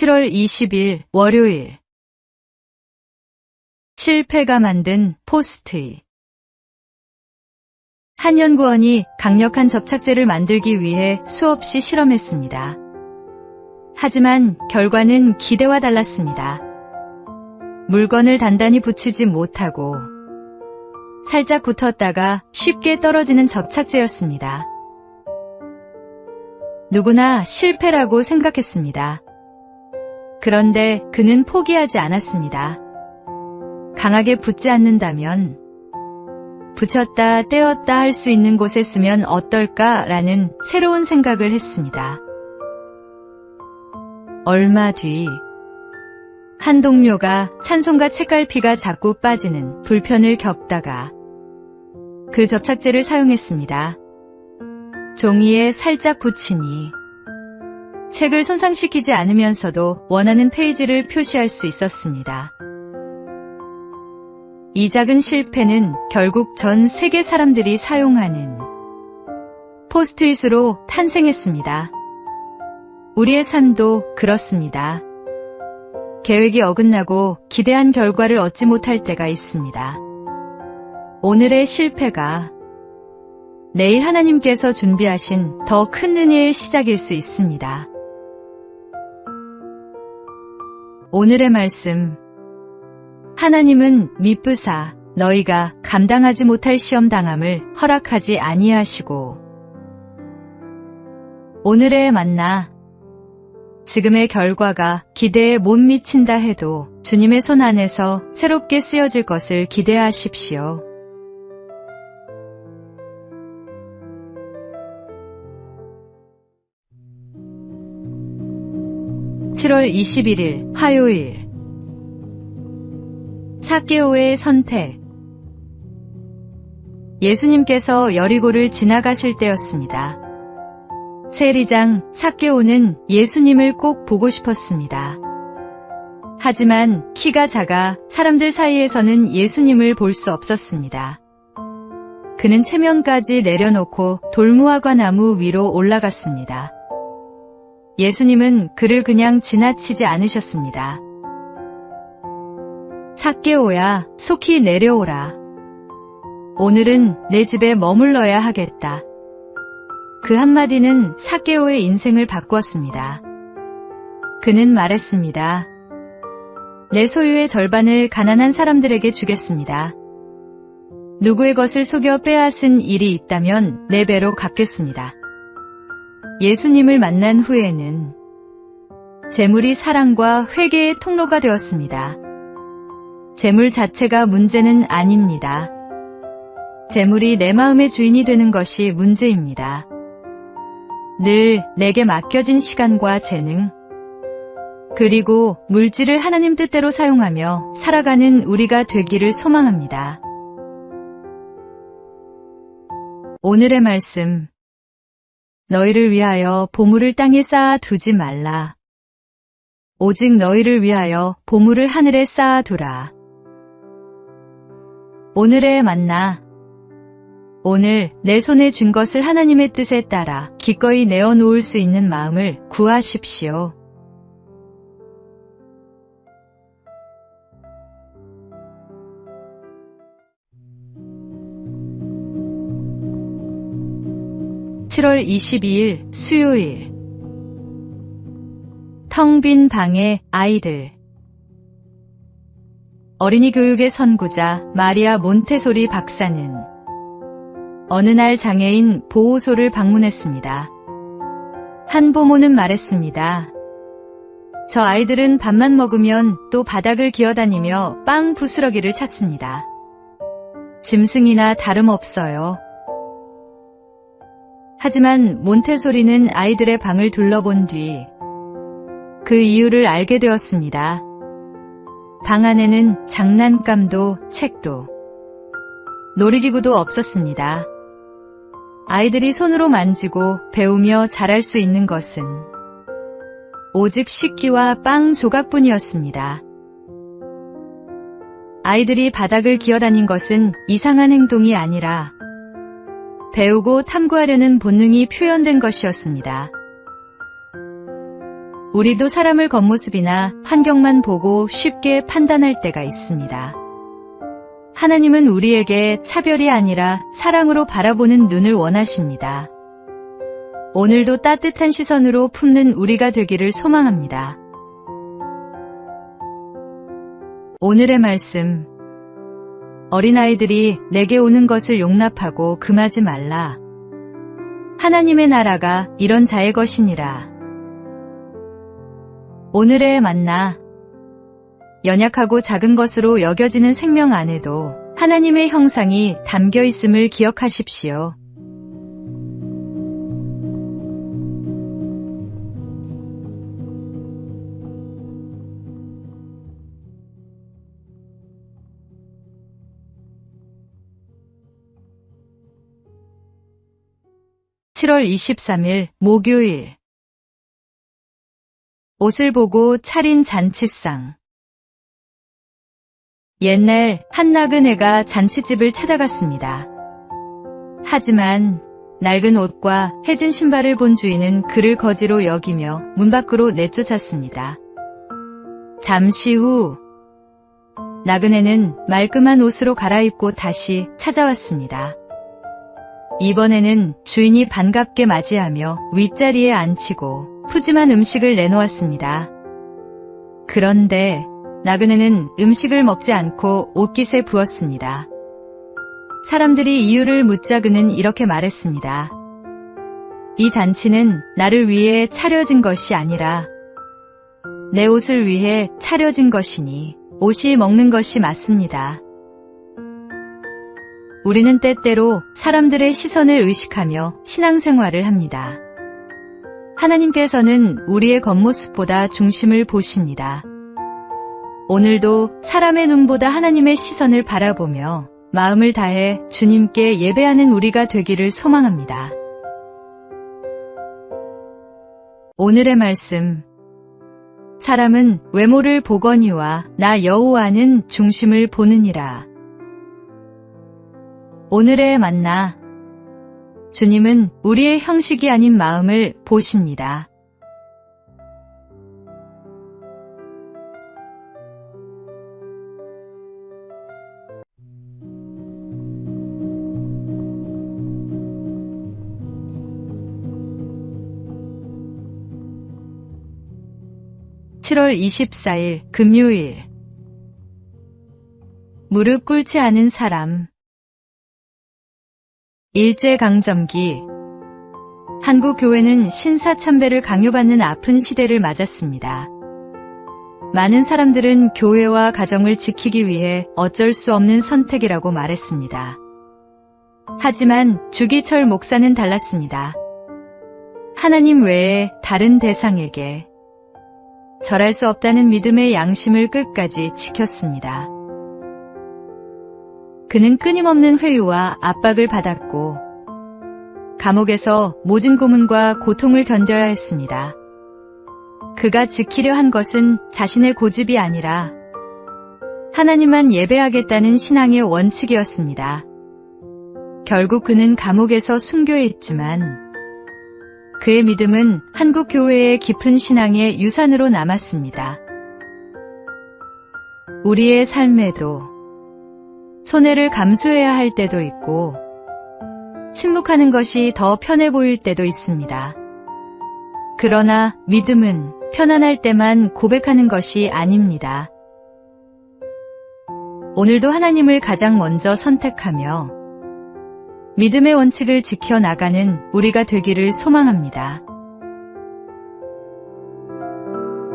7월 20일 월요일. 실패가 만든 포스트잇. 한 연구원이 강력한 접착제를 만들기 위해 수없이 실험했습니다. 하지만 결과는 기대와 달랐습니다. 물건을 단단히 붙이지 못하고 살짝 붙었다가 쉽게 떨어지는 접착제였습니다. 누구나 실패라고 생각했습니다. 그런데 그는 포기하지 않았습니다. 강하게 붙지 않는다면 붙였다 떼었다 할 수 있는 곳에 쓰면 어떨까라는 새로운 생각을 했습니다. 얼마 뒤 한 동료가 찬송가 책갈피가 자꾸 빠지는 불편을 겪다가 그 접착제를 사용했습니다. 종이에 살짝 붙이니 책을 손상시키지 않으면서도 원하는 페이지를 표시할 수 있었습니다. 이 작은 실패는 결국 전 세계 사람들이 사용하는 포스트잇으로 탄생했습니다. 우리의 삶도 그렇습니다. 계획이 어긋나고 기대한 결과를 얻지 못할 때가 있습니다. 오늘의 실패가 내일 하나님께서 준비하신 더 큰 은혜의 시작일 수 있습니다. 오늘의 말씀. 하나님은 미쁘사 너희가 감당하지 못할 시험 당함을 허락하지 아니하시고. 오늘의 만나. 지금의 결과가 기대에 못 미친다 해도 주님의 손 안에서 새롭게 쓰여질 것을 기대하십시오. (7월 21일) 화요일. 삭개오의 선택. 예수님께서 여리고를 지나가실 때였습니다. 세리장 삭개오는 예수님을 꼭 보고 싶었습니다. 하지만 키가 작아 사람들 사이에서는 예수님을 볼 수 없었습니다. 그는 체면까지 내려놓고 돌무화과 나무 위로 올라갔습니다. 예수님은 그를 그냥 지나치지 않으셨습니다. 삭개오야, 속히 내려오라. 오늘은 내 집에 머물러야 하겠다. 그 한마디는 삭개오의 인생을 바꾸었습니다. 그는 말했습니다. 내 소유의 절반을 가난한 사람들에게 주겠습니다. 누구의 것을 속여 빼앗은 일이 있다면 4배로 갚겠습니다. 예수님을 만난 후에는 재물이 사랑과 회개의 통로가 되었습니다. 재물 자체가 문제는 아닙니다. 재물이 내 마음의 주인이 되는 것이 문제입니다. 늘 내게 맡겨진 시간과 재능, 그리고 물질을 하나님 뜻대로 사용하며 살아가는 우리가 되기를 소망합니다. 오늘의 말씀. 너희를 위하여 보물을 땅에 쌓아 두지 말라. 오직 너희를 위하여 보물을 하늘에 쌓아 두라. 오늘의 만나. 오늘 내 손에 쥔 것을 하나님의 뜻에 따라 기꺼이 내어놓을 수 있는 마음을 구하십시오. (7월 22일) 수요일. 텅 빈 방의 아이들. 어린이 교육의 선구자 마리아 몬테소리 박사는 어느 날 장애인 보호소를 방문했습니다. 한 부모는 말했습니다. 저 아이들은 밥만 먹으면 또 바닥을 기어다니며 빵 부스러기를 찾습니다. 짐승이나 다름없어요. 하지만 몬테소리는 아이들의 방을 둘러본 뒤 그 이유를 알게 되었습니다. 방 안에는 장난감도 책도 놀이기구도 없었습니다. 아이들이 손으로 만지고 배우며 잘할 수 있는 것은 오직 식기와 빵 조각뿐이었습니다. 아이들이 바닥을 기어다닌 것은 이상한 행동이 아니라 배우고 탐구하려는 본능이 표현된 것이었습니다. 우리도 사람을 겉모습이나 환경만 보고 쉽게 판단할 때가 있습니다. 하나님은 우리에게 차별이 아니라 사랑으로 바라보는 눈을 원하십니다. 오늘도 따뜻한 시선으로 품는 우리가 되기를 소망합니다. 오늘의 말씀. 어린아이들이 내게 오는 것을 용납하고 금하지 말라. 하나님의 나라가 이런 자의 것이니라. 오늘의 만나. 연약하고 작은 것으로 여겨지는 생명 안에도 하나님의 형상이 담겨 있음을 기억하십시오. (7월 23일) 목요일. 옷을 보고 차린 잔치상. 옛날 한 나그네가 잔치집을 찾아갔습니다. 하지만 낡은 옷과 해진 신발을 본 주인은 그를 거지로 여기며 문 밖으로 내쫓았습니다. 잠시 후 나그네는 말끔한 옷으로 갈아입고 다시 찾아왔습니다. 이번에는 주인이 반갑게 맞이하며 윗자리에 앉히고 푸짐한 음식을 내놓았습니다. 그런데 나그네는 음식을 먹지 않고 옷깃에 부었습니다. 사람들이 이유를 묻자 그는 이렇게 말했습니다. 이 잔치는 나를 위해 차려진 것이 아니라 내 옷을 위해 차려진 것이니 옷이 먹는 것이 맞습니다. 우리는 때때로 사람들의 시선을 의식하며 신앙생활을 합니다. 하나님께서는 우리의 겉모습보다 중심을 보십니다. 오늘도 사람의 눈보다 하나님의 시선을 바라보며 마음을 다해 주님께 예배하는 우리가 되기를 소망합니다. 오늘의 말씀. 사람은 외모를 보거니와 나 여호와는 중심을 보느니라. 오늘의 만나. 주님은 우리의 형식이 아닌 마음을 보십니다. (7월 24일) 금요일. 무릎 꿇지 않은 사람. 일제강점기. 한국 교회는 신사참배를 강요받는 아픈 시대를 맞았습니다. 많은 사람들은 교회와 가정을 지키기 위해 어쩔 수 없는 선택이라고 말했습니다. 하지만 주기철 목사는 달랐습니다. 하나님 외에 다른 대상에게 절할 수 없다는 믿음의 양심을 끝까지 지켰습니다. 그는 끊임없는 회유와 압박을 받았고 감옥에서 모진 고문과 고통을 견뎌야 했습니다. 그가 지키려 한 것은 자신의 고집이 아니라 하나님만 예배하겠다는 신앙의 원칙이었습니다. 결국 그는 감옥에서 순교했지만 그의 믿음은 한국 교회의 깊은 신앙의 유산으로 남았습니다. 우리의 삶에도 손해를 감수해야 할 때도 있고 침묵하는 것이 더 편해 보일 때도 있습니다. 그러나 믿음은 편안할 때만 고백하는 것이 아닙니다. 오늘도 하나님을 가장 먼저 선택하며 믿음의 원칙을 지켜나가는 우리가 되기를 소망합니다.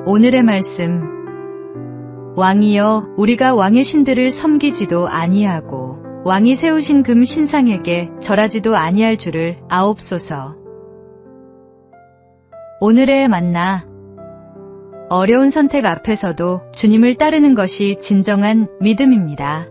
오늘의 말씀. 왕이여, 우리가 왕의 신들을 섬기지도 아니하고 왕이 세우신 금 신상에게 절하지도 아니할 줄을 아옵소서. 오늘의 만나. 어려운 선택 앞에서도 주님을 따르는 것이 진정한 믿음입니다.